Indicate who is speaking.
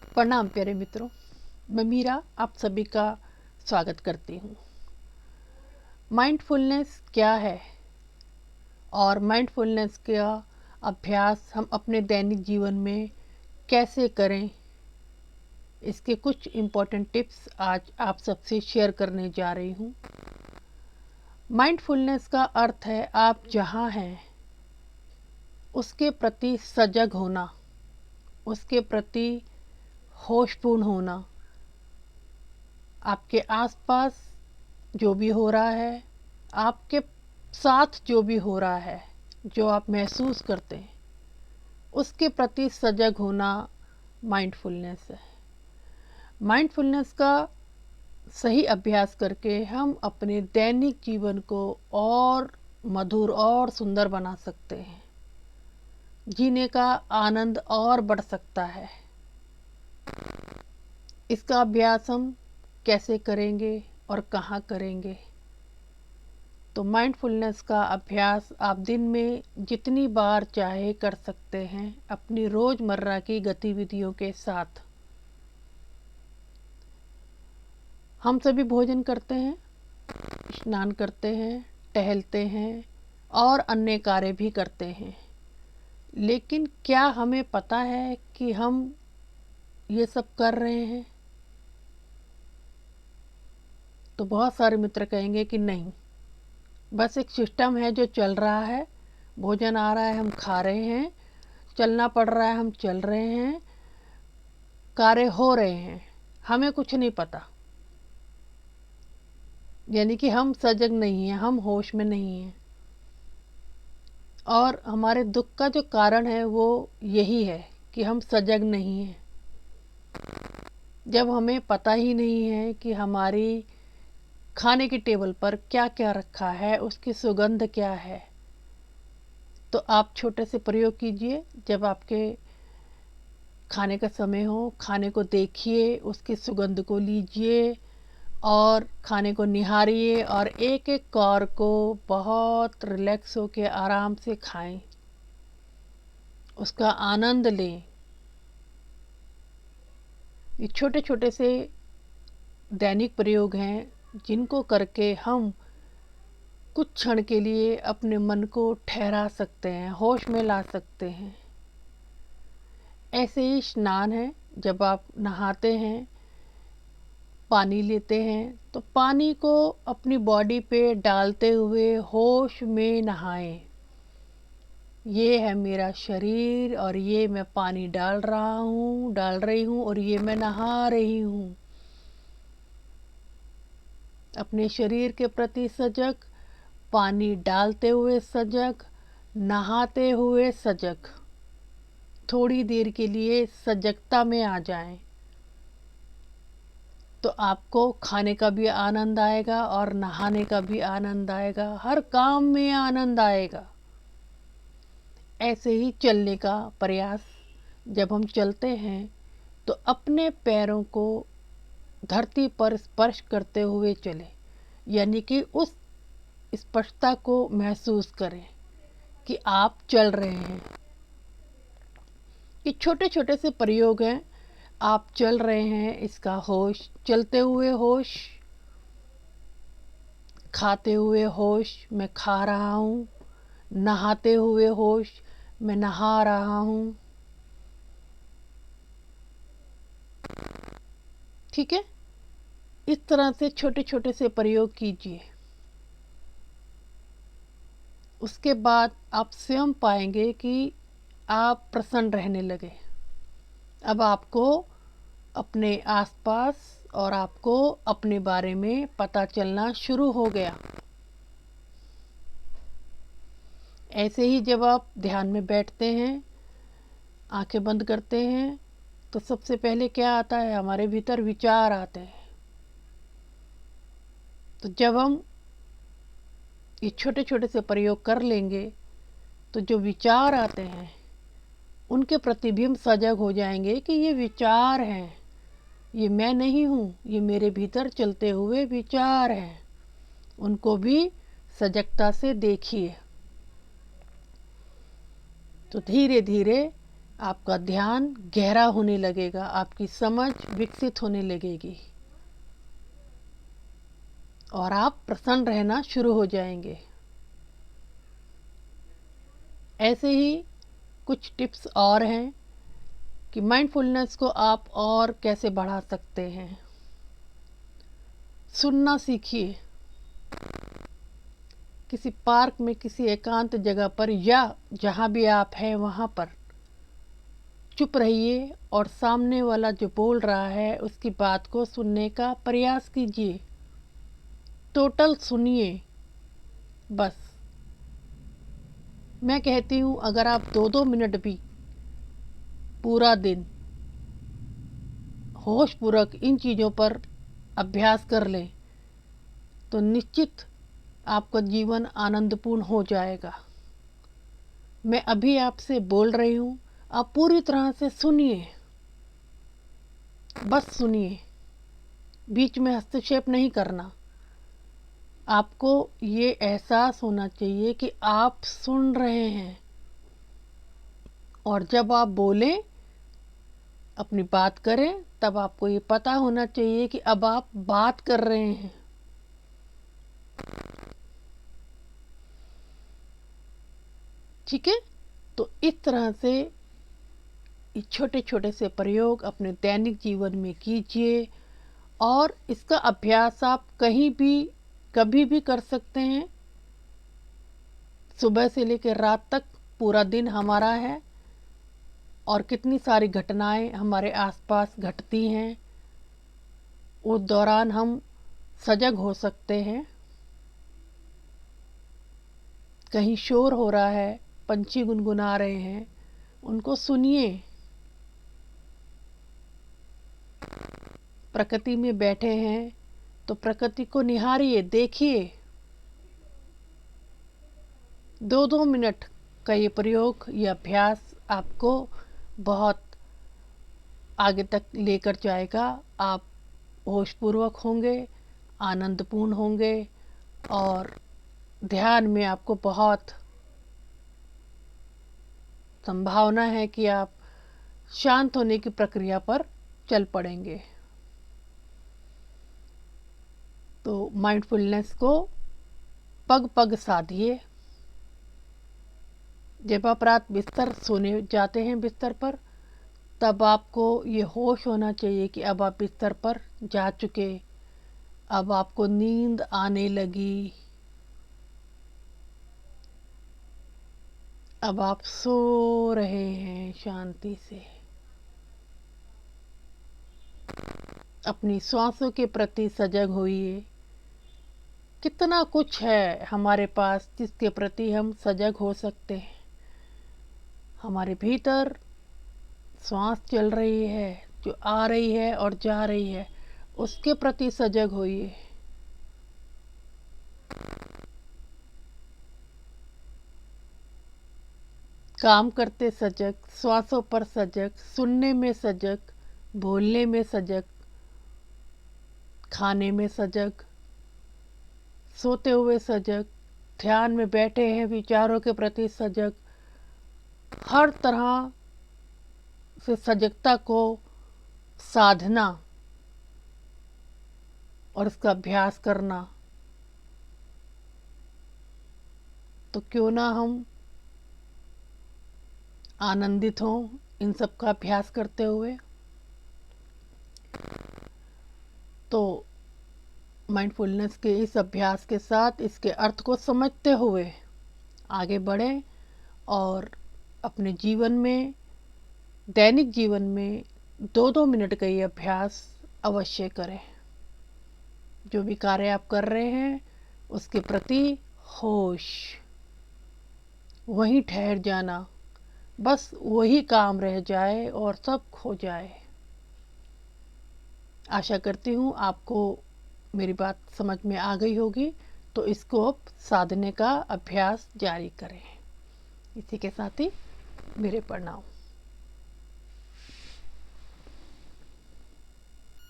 Speaker 1: प्रणाम प्यारे मित्रों, मैं मीरा आप सभी का स्वागत करती हूँ। माइंडफुलनेस क्या है और माइंडफुलनेस का अभ्यास हम अपने दैनिक जीवन में कैसे करें, इसके कुछ इम्पोर्टेंट टिप्स आज आप सबसे शेयर करने जा रही हूँ। माइंडफुलनेस का अर्थ है आप जहाँ हैं उसके प्रति सजग होना, उसके प्रति होशपूर्ण होना। आपके आसपास जो भी हो रहा है, आपके साथ जो भी हो रहा है, जो आप महसूस करते हैं, उसके प्रति सजग होना माइंडफुलनेस है। माइंडफुलनेस का सही अभ्यास करके हम अपने दैनिक जीवन को और मधुर और सुंदर बना सकते हैं। जीने का आनंद और बढ़ सकता है। इसका अभ्यास हम कैसे करेंगे और कहाँ करेंगे? तो माइंडफुलनेस का अभ्यास आप दिन में जितनी बार चाहे कर सकते हैं अपनी रोज़मर्रा की गतिविधियों के साथ। हम सभी भोजन करते हैं, स्नान करते हैं, टहलते हैं और अन्य कार्य भी करते हैं, लेकिन क्या हमें पता है कि हम ये सब कर रहे हैं? तो बहुत सारे मित्र कहेंगे कि नहीं, बस एक सिस्टम है जो चल रहा है, भोजन आ रहा है हम खा रहे हैं, चलना पड़ रहा है हम चल रहे हैं, कार्य हो रहे हैं, हमें कुछ नहीं पता। यानी कि हम सजग नहीं हैं, हम होश में नहीं हैं। और हमारे दुख का जो कारण है वो यही है कि हम सजग नहीं हैं। जब हमें पता ही नहीं है कि हमारी खाने की टेबल पर क्या क्या रखा है, उसकी सुगंध क्या है, तो आप छोटे से प्रयोग कीजिए। जब आपके खाने का समय हो, खाने को देखिए, उसकी सुगंध को लीजिए और खाने को निहारिए और एक एक कौर को बहुत रिलैक्स होकर आराम से खाएं, उसका आनंद लें। ये छोटे छोटे से दैनिक प्रयोग हैं जिनको करके हम कुछ क्षण के लिए अपने मन को ठहरा सकते हैं, होश में ला सकते हैं। ऐसे ही स्नान है, जब आप नहाते हैं, पानी लेते हैं, तो पानी को अपनी बॉडी पे डालते हुए होश में नहाएं। ये है मेरा शरीर और ये मैं पानी डाल रही हूँ और ये मैं नहा रही हूँ। अपने शरीर के प्रति सजग, पानी डालते हुए सजग, नहाते हुए सजग। थोड़ी देर के लिए सजगता में आ जाएं, तो आपको खाने का भी आनंद आएगा और नहाने का भी आनंद आएगा, हर काम में आनंद आएगा। ऐसे ही चलने का प्रयास, जब हम चलते हैं तो अपने पैरों को धरती पर स्पर्श करते हुए चलें, यानी कि उस स्पर्शता को महसूस करें कि आप चल रहे हैं। ये छोटे छोटे से प्रयोग हैं, आप चल रहे हैं, इसका होश, चलते हुए होश, खाते हुए होश, मैं खा रहा हूँ, नहाते हुए होश, मैं नहा रहा हूँ। ठीक है, इस तरह से छोटे छोटे से प्रयोग कीजिए। उसके बाद आप स्वयं पाएंगे कि आप प्रसन्न रहने लगे। अब आपको अपने आसपास और आपको अपने बारे में पता चलना शुरू हो गया। ऐसे ही जब आप ध्यान में बैठते हैं, आंखें बंद करते हैं, तो सबसे पहले क्या आता है? हमारे भीतर विचार आते हैं। तो जब हम ये छोटे छोटे से प्रयोग कर लेंगे तो जो विचार आते हैं उनके प्रति भी हम सजग हो जाएंगे कि ये विचार हैं, ये मैं नहीं हूँ, ये मेरे भीतर चलते हुए विचार हैं। उनको भी सजगता से देखिए। तो धीरे धीरे आपका ध्यान गहरा होने लगेगा, आपकी समझ विकसित होने लगेगी और आप प्रसन्न रहना शुरू हो जाएंगे। ऐसे ही कुछ टिप्स और हैं कि माइंडफुलनेस को आप और कैसे बढ़ा सकते हैं। सुनना सीखिए। किसी पार्क में, किसी एकांत जगह पर या जहाँ भी आप हैं वहाँ पर चुप रहिए और सामने वाला जो बोल रहा है उसकी बात को सुनने का प्रयास कीजिए। टोटल सुनिए बस। मैं कहती हूँ अगर आप 2-2 मिनट भी पूरा दिन होशपूर्वक इन चीज़ों पर अभ्यास कर लें तो निश्चित आपका जीवन आनंदपूर्ण हो जाएगा। मैं अभी आपसे बोल रही हूँ, आप पूरी तरह से सुनिए, बस सुनिए, बीच में हस्तक्षेप नहीं करना। आपको ये एहसास होना चाहिए कि आप सुन रहे हैं और जब आप बोलें, अपनी बात करें, तब आपको ये पता होना चाहिए कि अब आप बात कर रहे हैं। ठीक है, तो इस तरह से छोटे छोटे से प्रयोग अपने दैनिक जीवन में कीजिए और इसका अभ्यास आप कहीं भी कभी भी कर सकते हैं। सुबह से लेकर रात तक पूरा दिन हमारा है और कितनी सारी घटनाएं हमारे आसपास घटती हैं, उस दौरान हम सजग हो सकते हैं। कहीं शोर हो रहा है, पंछी गुनगुना रहे हैं, उनको सुनिए। प्रकृति में बैठे हैं तो प्रकृति को निहारिए, देखिए। 2-2 मिनट का ये प्रयोग, ये अभ्यास आपको बहुत आगे तक लेकर जाएगा। आप होशपूर्वक होंगे, आनंदपूर्ण होंगे और ध्यान में आपको बहुत संभावना है कि आप शांत होने की प्रक्रिया पर चल पड़ेंगे। तो माइंडफुलनेस को पग पग साधिए। जब आप रात बिस्तर सोने जाते हैं बिस्तर पर, तब आपको ये होश होना चाहिए कि अब आप बिस्तर पर जा चुके, अब आपको नींद आने लगी, अब आप सो रहे हैं शांति से। अपनी सांसों के प्रति सजग होइए। कितना कुछ है हमारे पास जिसके प्रति हम सजग हो सकते हैं। हमारे भीतर सांस चल रही है, जो आ रही है और जा रही है, उसके प्रति सजग होइए। काम करते सजग, श्वासों पर सजग, सुनने में सजग, बोलने में सजग, खाने में सजग, सोते हुए सजग, ध्यान में बैठे हैं विचारों के प्रति सजग। हर तरह से सजगता को साधना और इसका अभ्यास करना। तो क्यों ना हम आनंदित हों इन सब का अभ्यास करते हुए। तो माइंडफुलनेस के इस अभ्यास के साथ इसके अर्थ को समझते हुए आगे बढ़ें और अपने जीवन में, दैनिक जीवन में 2-2 मिनट का ये अभ्यास अवश्य करें। जो भी कार्य आप कर रहे हैं उसके प्रति होश, वहीं ठहर जाना, बस वही काम रह जाए और सब खो जाए। आशा करती हूँ आपको मेरी बात समझ में आ गई होगी। तो इसको अब साधने का अभ्यास जारी करें। इसी के साथ ही मेरे प्रणाम।